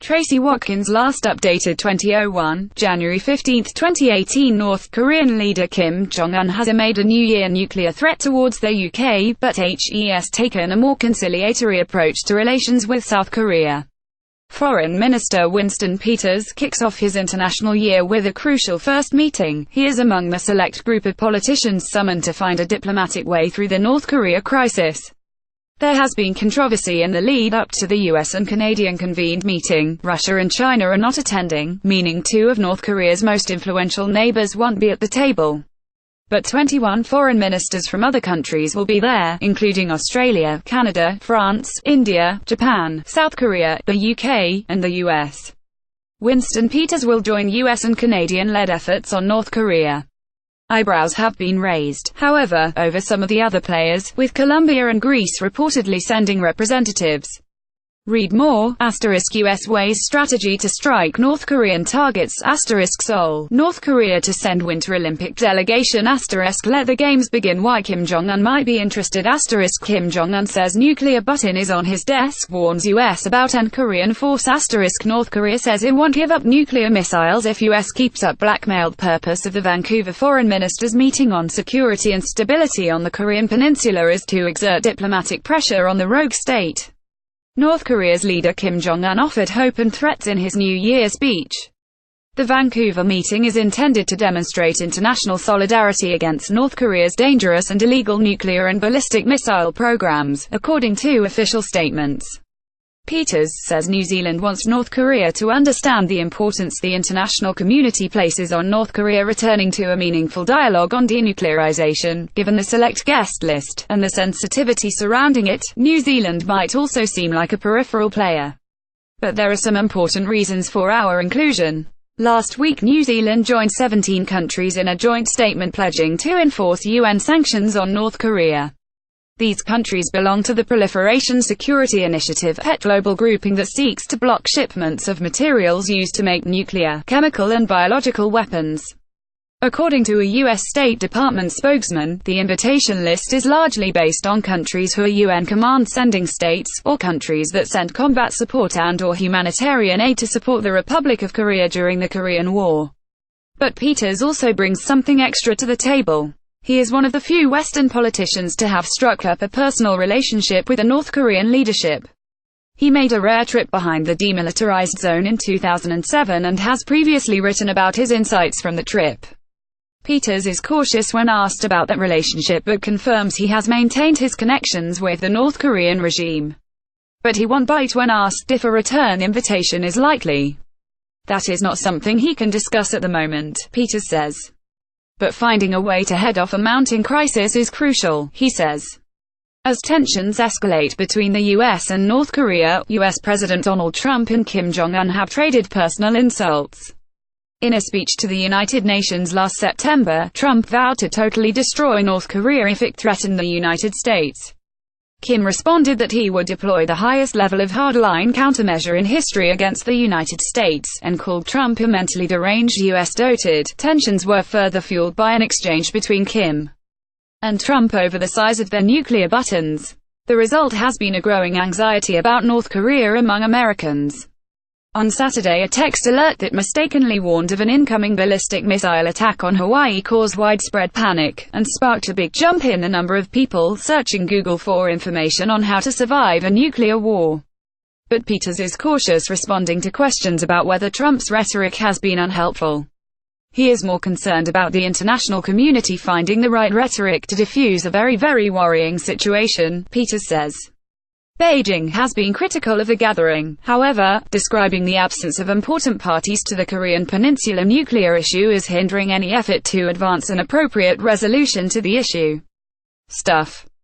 TRACY WATKINS Last updated 2001, January 15, 2018. North Korean leader Kim Jong Un has made a New Year nuclear threat towards the UK, but has taken a more conciliatory approach to relations with South Korea. Foreign Minister Winston Peters kicks off his international year with a crucial first meeting. He is among the select group of politicians summoned to find a diplomatic way through the North Korea crisis. There has been controversy in the lead-up to the US and Canadian convened meeting. Russia and China are not attending, meaning two of North Korea's most influential neighbours won't be at the table. But 21 foreign ministers from other countries will be there, including Australia, Canada, France, India, Japan, South Korea, the UK, and the US. Winston Peters will join US and Canadian-led efforts on North Korea. Eyebrows have been raised, however, over some of the other players, with Colombia and Greece reportedly sending representatives. Read more, US weighs strategy to strike North Korean targets, Seoul, North Korea to send Winter Olympic delegation, let the games begin. Why Kim Jong Un might be interested, Kim Jong Un says nuclear button is on his desk, warns US about end Korean force, North Korea says it won't give up nuclear missiles if US keeps up blackmail'The. Purpose of the Vancouver Foreign Ministers Meeting on security and stability on the Korean Peninsula is to exert diplomatic pressure on the rogue state. North Korea's leader Kim Jong Un offered hope and threats in his New Year speech. The Vancouver meeting is intended to demonstrate international solidarity against North Korea's dangerous and illegal nuclear and ballistic missile programs, according to official statements. Peters says New Zealand wants North Korea to understand the importance the international community places on North Korea returning to a meaningful dialogue on denuclearization. Given the select guest list, and the sensitivity surrounding it, New Zealand might also seem like a peripheral player. But there are some important reasons for our inclusion. Last week New Zealand joined 17 countries in a joint statement pledging to enforce UN sanctions on North Korea. These countries belong to the Proliferation Security Initiative, a global grouping that seeks to block shipments of materials used to make nuclear, chemical and biological weapons. According to a U.S. State Department spokesman, the invitation list is largely based on countries who are UN command-sending states, or countries that sent combat support and/or humanitarian aid to support the Republic of Korea during the Korean War. But Peters also brings something extra to the table. He is one of the few Western politicians to have struck up a personal relationship with the North Korean leadership. He made a rare trip behind the demilitarized zone in 2007 and has previously written about his insights from the trip. Peters is cautious when asked about that relationship but confirms he has maintained his connections with the North Korean regime. But he won't bite when asked if a return invitation is likely. That is not something he can discuss at the moment, Peters says. But finding a way to head off a mounting crisis is crucial, he says. As tensions escalate between the US and North Korea, US President Donald Trump and Kim Jong Un have traded personal insults. In a speech to the United Nations last September, Trump vowed to totally destroy North Korea if it threatened the United States. Kim responded that he would deploy the highest level of hardline countermeasure in history against the United States, and called Trump a mentally deranged US dotard. Tensions were further fueled by an exchange between Kim and Trump over the size of their nuclear buttons. The result has been a growing anxiety about North Korea among Americans. On Saturday, a text alert that mistakenly warned of an incoming ballistic missile attack on Hawaii caused widespread panic, and sparked a big jump in the number of people searching Google for information on how to survive a nuclear war. But Peters is cautious, responding to questions about whether Trump's rhetoric has been unhelpful. He is more concerned about the international community finding the right rhetoric to defuse a very, very worrying situation, Peters says. Beijing has been critical of the gathering, however, describing the absence of important parties to the Korean Peninsula nuclear issue as hindering any effort to advance an appropriate resolution to the issue. Stuff.